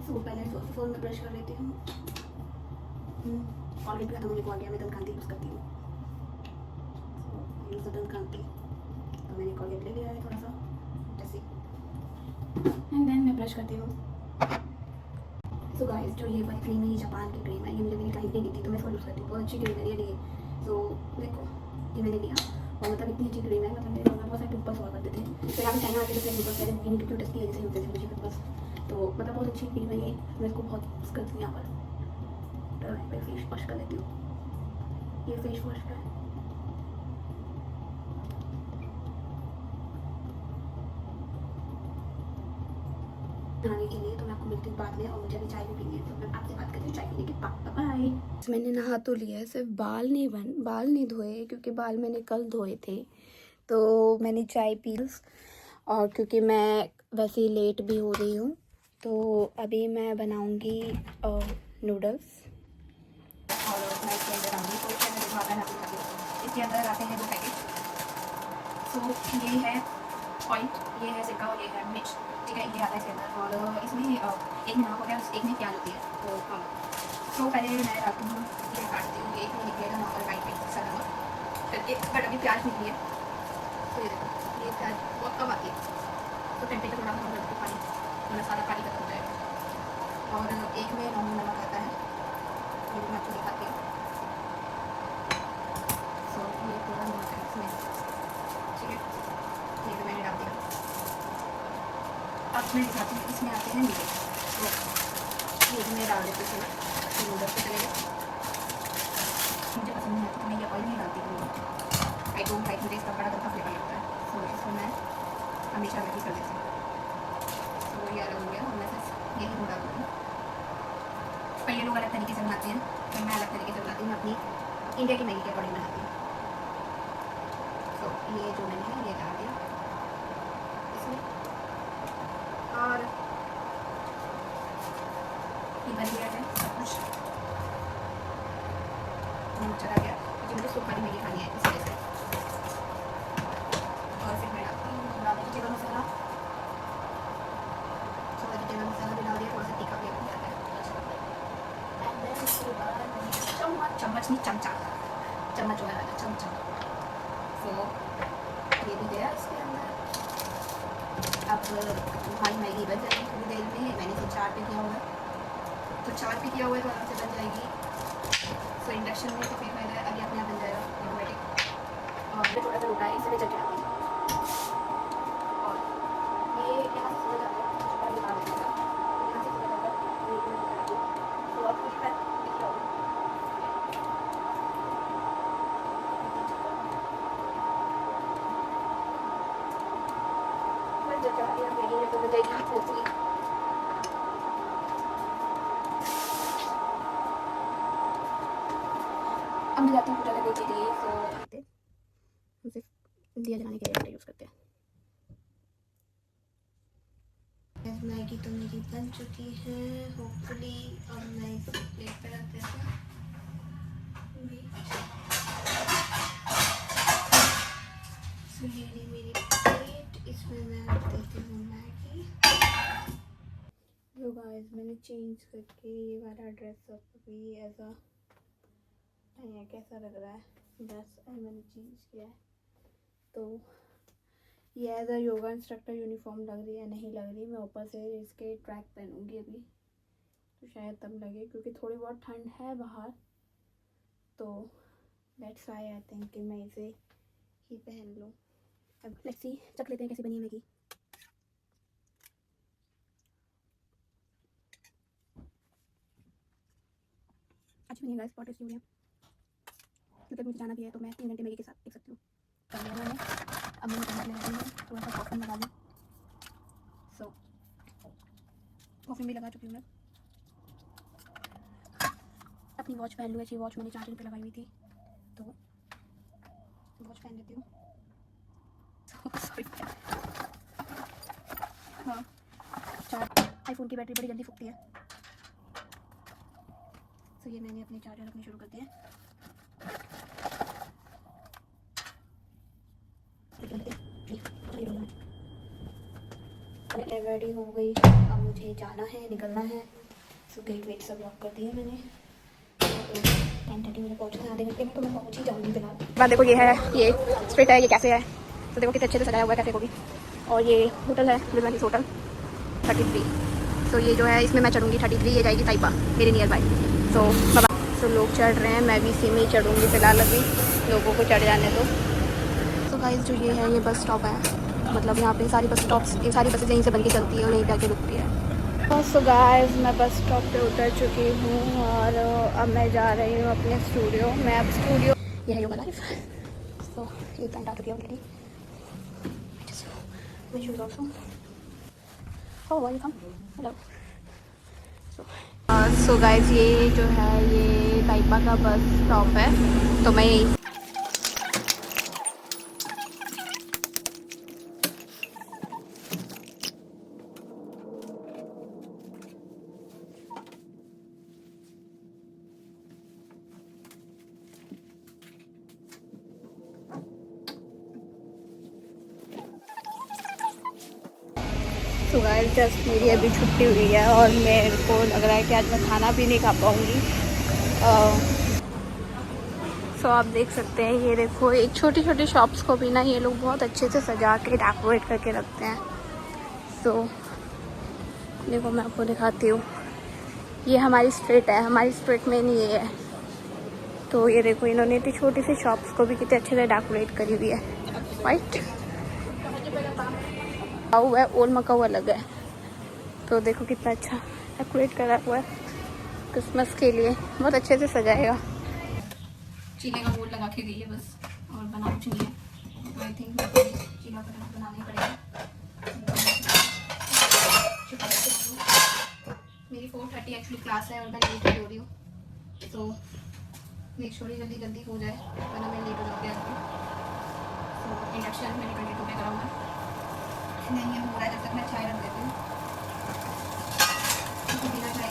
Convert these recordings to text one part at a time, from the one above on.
तो पहले फ़ोन में ब्रश कर लेती हूँ। ऑलरेडी खत्म होने को आ गया, मैं दंत यूज़ करती हूँ। यूज़ दंत कांति, तो मैंने कॉलगेट ले लिया है थोड़ा सा जैसे, एंड देन मैं ब्रश करती हूँ। सो गाइस, जो ये वाली क्रीम है, ये जापान की क्रीम है, ये मुझे मेरी क्लाइंट ने दी थी, तो मैं इसको यूज़ करती हूँ। बहुत अच्छी क्रीम है ये। तो देखो, ये मैंने लिया और मतलब इतनी अच्छी क्रीम है, मतलब मेरे में बहुत सारे पिंपल्स हुआ करते थे, फिर आगे चाइना आके जैसे पिंपल्स पहले यूनिट क्यों टेस्ट की वजह से होते थे मुझे पिंपल्स। तो मतलब बहुत अच्छी क्रीम है ये, मैं इसको बहुत यूज़ करती हूँ यहाँ पर। तो मैं फेस वॉश कर लेती हूँ। ये फेस वॉश का है। नहाने के लिए, तो मैं आपको मिलती हूँ बाद में, और मुझे अभी चाय भी पीनी है, तो मैं आपसे बात करती हूँ चाय पीने के बाद। बाय। मैंने नहा तो लिया है, सिर्फ बाल नहीं धोए, क्योंकि बाल मैंने कल धोए थे। तो मैंने चाय पी, और क्योंकि मैं वैसे ही लेट भी हो रही हूँ, तो अभी मैं बनाऊँगी नूडल्स। और मैं इसके अंदर आऊँगी, तो इसके अंदर आते हैं 2 पैकेट। तो ये है ऑयल, ये है सिरका और ये है मिर्च, ठीक है, ये आता है इसके अंदर। और इसमें एक में नमक हो गया, एक में प्याज होती है। तो पहले मैं डालती हूँ, ये काटती हूँ, एक में निकलेगा नॉर्मल वाइट में सा नमक करके, बट अभी प्याज निकली है। तो ये देखो, ये प्याज बहुत कम आती है, तो टेम्परेचर थोड़ा कम करके पानी, मतलब सारा पानी खत्म हो जाएगा। और एक में नॉर्मल नमक आता है, ये मैं आपको दिखाती हूँ। सो ये पूरा नमक है इसमें, ठीक है, ये भी मैंने डाल दिया। अब मैं दिखाती हूँ, इसमें आते हैं नूडल्स, तो ये भी मैं डाल देती हूँ, तो नूडल्स पे चलेगा। मुझे पसंद नहीं आता तो मैं ये ऑयल नहीं डालती हूँ, आई डोंट लाइक, मुझे इसका बड़ा गंदा फ्लेवर लगता है, तो इसको मैं हमेशा अलग ही कर देती हूँ। तो ये अलग हो गया, और मैं सिर्फ यही डाल दूँगी। पर ये लोग अलग तरीके से बनाते हैं, पर मैं अलग तरीके से बनाती हूँ, अपनी इंडिया की मैगी के अकॉर्डिंग बनाती हूँ। तो ये जो मैंने है ये डाल दिया इसमें, और ये बन गया है सब कुछ, नमक चला गया, क्योंकि मुझे सूप वाली मैगी खानी है इस वजह से। और फिर मैं डालती हूँ थोड़ा वेजिटेबल मसाला, तो वेजिटेबल मसाला भी डाल दिया, थोड़ा सा तीखा फ्लेवर भी आता है, अच्छा लगता है। एंड देन उसके बाद चम्मच नहीं, चम्मच वाला चमचा। तो ये भी गया इसके अंदर। अब हमारी मैगी बन जाएगी थोड़ी देर में, मैंने इसे 4 पे किया हुआ है, तो 4 पे किया हुआ है तो आराम से बन जाएगी। तो इंडक्शन में तो फिर पहले अभी अपने आप बन जाएगा ऑटोमेटिक। और मैं थोड़ा सा रोटा है, इसे मैं चट जाऊँगी, और ये यहाँ से समझ आता है, छोटा दिखा देगा, यहाँ से समझ आता है, ये मैं बता दूँ, तो अब कुछ मैं दिख रहा हूँ। मैं जब जाती हूँ मैगी में तो बन जाएगी होपफुली। अब मैं जाती हूँ पूजा करने के लिए, तो हम सिर्फ दिया जलाने के लिए लाइटर यूज़ करते हैं। मैगी तो मेरी बन चुकी है होपफुली, और मैं इसे प्लेट पे रख देती हूँ। तो ये रही मेरी प्लेट, इसमें मैं रख देती हूँ मैगी। तो गाइस, मैंने चेंज करके ये वाला ड्रेस अप अभी ऐसा नहीं है, कैसा लग रहा है, बस मैंने चेंज किया है। तो ये as a yoga instructor uniform लग रही है, नहीं लग रही, मैं ऊपर से इसके ट्रैक पहनूंगी अभी, तो शायद तब लगे, क्योंकि थोड़ी बहुत ठंड है बाहर, तो दैट्स व्हाई आई थिंक कि मैं इसे ही पहन लूँ। अब लेट्स सी, चख लेते हैं कैसी बनी है मैगी। अच्छी बनी है गाइस, बहुत टेस्टी हुई है, क्योंकि मुझे जाना भी है, तो मैं 3 घंटे मैगी के साथ देख सकती हूँ। कर लिया मैंने, अब मैं चम्मच लगा दूँगी, थोड़ा सा कॉफी लगा लूँ। सो कॉफी भी लगा चुकी हूँ मैं, अपनी वॉच पहन लूँ, अच्छी वॉच मैंने चार्जिंग पे लगाई हुई थी, तो वॉच पहन लेती हूँ। हाँ, आईफोन की बैटरी बड़ी जल्दी फूकती है, तो ये मैंने अपने चार्जर रखने शुरू कर दिए। रेडी हो गई, अब मुझे जाना है, निकलना है। सो गेट वेट सब लॉक कर दिया मैंने। 10:30 में पहुँचना, आधे घंटे में तो मैं पहुँच ही जाऊँगी फिलहाल। बात देखो, ये है, ये स्ट्रीट है, ये कैफे है। तो देखो कितने अच्छे से सजाया हुआ है कैफे को भी। और ये होटल है, लिबर्टी होटल 33। तो ये जो है इसमें मैं चढ़ूँगी 33, ये जाएगी ताइपा मेरे नियर बाय। तो बाबा, तो लोग चढ़ रहे हैं, मैं भी इसी में ही चढ़ूँगी फिलहाल, अभी लोगों को चढ़ जाने दो। तो गाइस जो ये है, ये बस स्टॉप है, मतलब यहाँ पे सारी बस स्टॉप्स, ये सारी बसें यहीं से बन के चलती है और यहीं पे आके रुकती है। सो गाइस मैं बस स्टॉप पे उतर चुकी हूँ और अब मैं जा रही हूँ अपने स्टूडियो। मैं अब स्टूडियो, ये है योगा लाइफ। सो ये पैंट आ चुकी है already. My shoes also. Oh, welcome. Hello. So guys, ये जो है ये ताइपा का बस स्टॉप है, तो मैं यही तो गाइस जस्ट मेरी अभी छुट्टी हुई है और मेरे को लग रहा है कि आज मैं खाना भी नहीं खा पाऊँगी। सो आप देख सकते हैं, ये देखो एक छोटी छोटी शॉप्स को भी ना ये लोग बहुत अच्छे से सजा के डेकोरेट करके रखते हैं। तो देखो मैं आपको दिखाती हूँ, ये हमारी स्ट्रीट है, हमारी स्ट्रीट में नहीं ये है। तो ये देखो इन्होंने इतनी छोटी सी शॉप्स को भी कितने अच्छे से डेकोरेट करी हुई है। वाइट मकाऊ है, ओल्ड मकाऊ अलग है। तो देखो कितना अच्छा डेकोरेट करा हुआ है क्रिसमस के लिए, बहुत अच्छे से सजाएगा। चीले का बोर्ड लगा के गई है बस, और बना कुछ नहीं है। आई थिंक चीला का बनाना ही पड़ेगा। मेरी 4:30 एक्चुअली क्लास है और मैं लेट हो रही हूँ, तो मेक श्योर जल्दी जल्दी हो जाए वरना मैं लेट हो जाऊँगी आगे। तो इंडक्शन मैंने 22 पे करा हुआ है, नहीं ये हो रहा है, जब तक मैं चाय रख देती हूँ। बिना चाय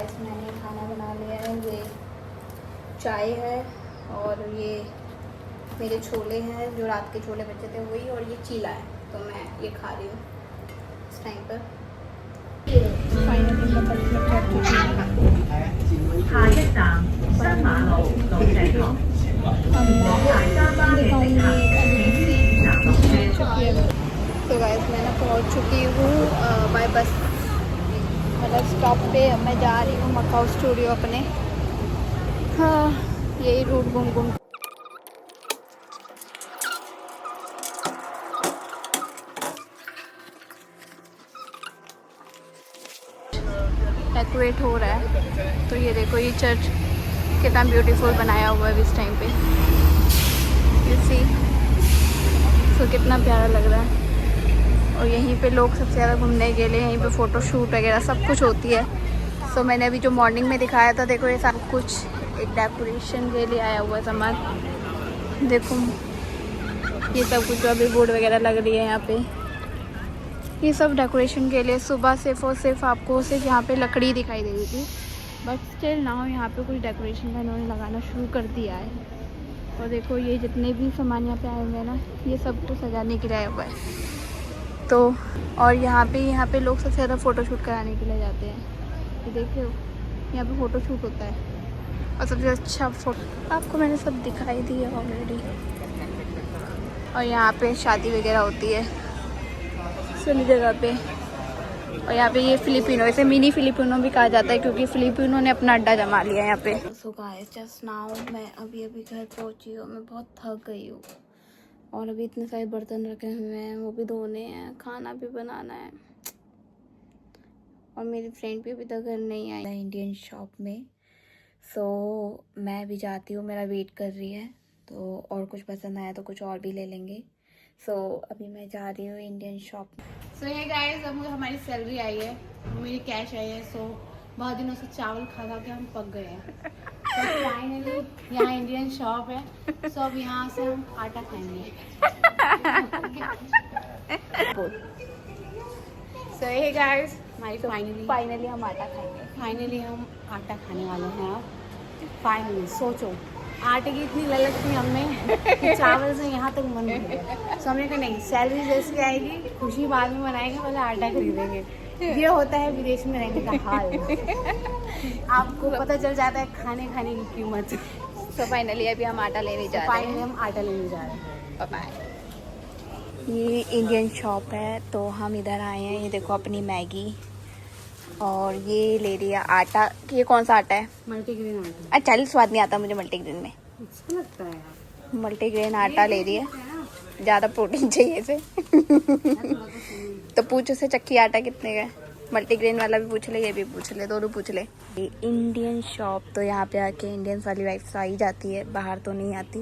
के मैंने खाना बना लिया है, ये चाय है और ये मेरे छोले हैं जो रात के छोले बचे थे वही, और ये चीला है, तो मैं ये खा रही हूँ इस टाइम पर। तो गाइस मैं ना पहुँच चुकी हूँ बाय बस, मतलब स्टॉप पे। अब मैं जा रही हूँ मकाऊ स्टूडियो अपने। हाँ यही रूट घूम घूम डेकोरेट हो रहा है। तो ये देखो ये चर्च कितना ब्यूटीफुल बनाया हुआ है इस टाइम पे, यू सी। तो कितना प्यारा लग रहा है। और यहीं पे लोग सबसे ज़्यादा घूमने के लिए, यहीं पे फ़ोटो शूट वगैरह सब कुछ होती है। सो मैंने अभी जो मॉर्निंग में दिखाया था, देखो ये सब कुछ एक डेकोरेशन के लिए आया हुआ है सामान। देखो ये सब कुछ अभी बोर्ड वगैरह लग रही है यहाँ पे, ये सब डेकोरेशन के लिए। सुबह सिर्फ और सिर्फ आपको सिर्फ यहाँ पे लकड़ी दिखाई दे रही थी, बट स्टिल नाउ यहाँ पे कुछ डेकोरेशन का इन्होंने लगाना शुरू कर दिया है। और देखो ये जितने भी सामान यहाँ पे आए हुए हैं ना, ये सब कुछ सजाने के लिए आया हुआ है। तो और यहाँ पे लोग सबसे ज़्यादा फ़ोटोशूट कराने के लिए जाते हैं। ये देखिए यहाँ पे फ़ोटोशूट होता है और सबसे अच्छा फोटो आपको मैंने सब दिखाई दी है ऑलरेडी। और यहाँ पे शादी वगैरह होती है सभी जगह पे। और यहाँ पे ये फिलिपिनो, इसे मिनी फिलिपिनो भी कहा जाता है क्योंकि फिलिपिनो ने अपना अड्डा जमा लिया है यहाँ पे। सो गाइस जस्ट नाउ मैं अभी घर पहुँची हूँ, मैं बहुत थक गई हूँ और अभी इतने सारे बर्तन रखे हुए हैं, वो भी धोने हैं, खाना भी बनाना है। और मेरी फ्रेंड भी अभी तक घर नहीं आई है इंडियन शॉप में। सो मैं भी जाती हूँ, मेरा वेट कर रही है। तो और कुछ पसंद आया तो कुछ और भी ले लेंगे। सो अभी मैं जा रही हूँ इंडियन शॉप। सो ये गाइस अब हमारी सैलरी आई है, मेरी कैश आई है। सो बहुत दिनों से चावल खा के हम पक गए हैं। तो फाइनली यहाँ इंडियन शॉप है, सो अब यहाँ से हम आटा खाएंगे। सो हे गाइस फाइनली हम आटा खाएंगे। फाइनली हम आटा खाने वाले हैं। अब फाइनली सोचो आटे की इतनी ललक थी हमें कि चावल से यहाँ तक मन हो गया। तो हमने कहा नहीं, सैलरी जैसी आएगी खुशी बाद में मनाएंगे, पहले आटा खरीदेंगे। ये होता है विदेश में रहने का हाल। आपको पता चल जाता है खाने खाने की कीमत। तो फाइनली अभी हम आटा लेने जा रहे फाइनली हैं। हम आटा लेने जा रहे हैं। बाय। ये इंडियन शॉप है तो हम इधर आए हैं। ये देखो अपनी मैगी, और ये ले रही है आटा। ये कौन सा आटा है? मल्टीग्रेन आटा। अच्छा, स्वाद नहीं आता मुझे मल्टीग्रेन में। अच्छा लगता है यार। मल्टीग्रेन आटा ले रही है, ज़्यादा प्रोटीन चाहिए इसे। तो पूछ उसे चक्की आटा कितने का है। मल्टीग्रेन वाला भी पूछ ले, ये भी पूछ ले, दोनों पूछ ले। ये इंडियन शॉप, तो यहाँ पे आके इंडियन वाली वाइफ आ ही जाती है, बाहर तो नहीं आती।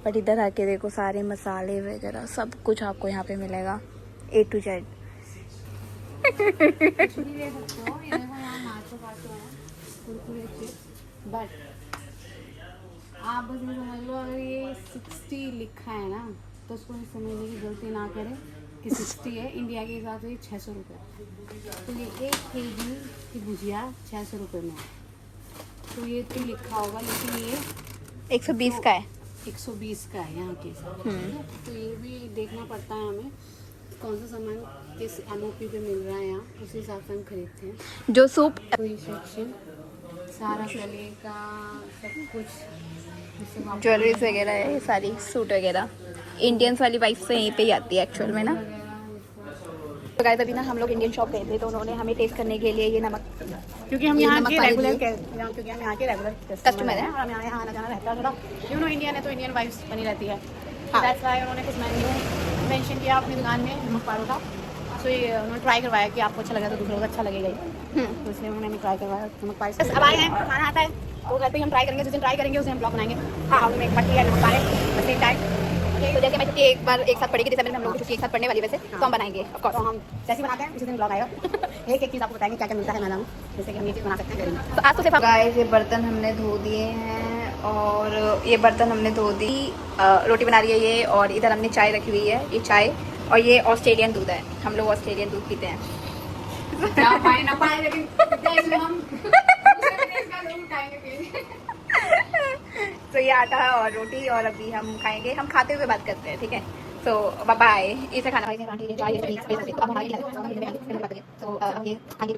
बट इधर आके देखो सारे मसाले वगैरह सब कुछ आपको यहाँ पे मिलेगा, A to Z। बट आप बस ये समझ लो, अगर ये 60 लिखा है ना तो उसको ये समझने की गलती ना करें कि 60 है। इंडिया के हिसाब से ये 600 रुपये। तो ये 1 kg की भुजिया 600 रुपये में है। तो ये तो लिखा होगा, लेकिन ये 120 का है। 120 का है यहाँ के हिसाब से। तो ये भी देखना पड़ता है हमें कौन सा सामान किस MOP पे मिल रहा है यहाँ, उसी हिसाब से हम खरीदते हैं। जो सूप, तो ये सेक्शन सारा गले का सब कुछ, ज्वेलरीज वगैरह है, ये सारी सूट वगैरह इंडियंस वाली वाइफ से यहीं पे ही आती है एक्चुअल में ना। तो गाइस अभी ना हम लोग इंडियन शॉप गए थे, तो उन्होंने हमें टेस्ट करने के लिए ये नमक, क्योंकि हम ये यहाँ नमक के पानी रेगुलर दिए। क्योंकि हम यहाँ के रेगुलर कस्टमर हैं। और हम यहाँ आना जाना रहता है थोड़ा। यू नो इंडियन है तो इंडियन वाइब्स बनी रहती है। हाँ। दैट्स व्हाई उन्होंने कुछ मेन्यू मेंशन किया अपनी दुकान में, नमक परोठा। सो ये उन्होंने ट्राई करवाया कि आपको अच्छा लगा तो दूसरों को अच्छा लगेगा ही। तो इसलिए उन्होंने हमें ट्राई करवाया नमक पाई। बस अब आए हैं, खाना आता है तो कहते हैं हम ट्राई करेंगे, जिस दिन ट्राई करेंगे उस दिन हम ब्लॉग बनाएंगे। हाँ, हम एक बार नमक पाए सेम टाइम। तो जैसे मैं छुट्टी एक बार एक साथ पढ़ेगी, दिसंबर में हम लोग की छुट्टी एक साथ पढ़ने वाली वैसे, तो हम बनाएंगे ऑफ कोर्स। तो हम जैसे बनाते हैं उसी दिन ब्लॉग आएगा। एक एक चीज़ आपको बताएंगे क्या क्या मिलता है मैडम, जैसे कि हम ये चीज़ बना सकते हैं। तो आज तो सिर्फ गाइस ये बर्तन हमने धो दिए हैं, और ये बर्तन हमने धो दी। रोटी बना रही है ये, और इधर हमने चाय रखी हुई है, ये चाय, और ये ऑस्ट्रेलियन दूध है। हम लोग ऑस्ट्रेलियन दूध पीते हैं। क्या पाए ना पाए, लेकिन हम तो ये आटा और रोटी, और अभी हम खाएंगे। हम खाते हुए बात करते हैं, ठीक है। तो बाय बाय। इसे खाना खाएंगे, तो अब हम आगे तो अब ये आगे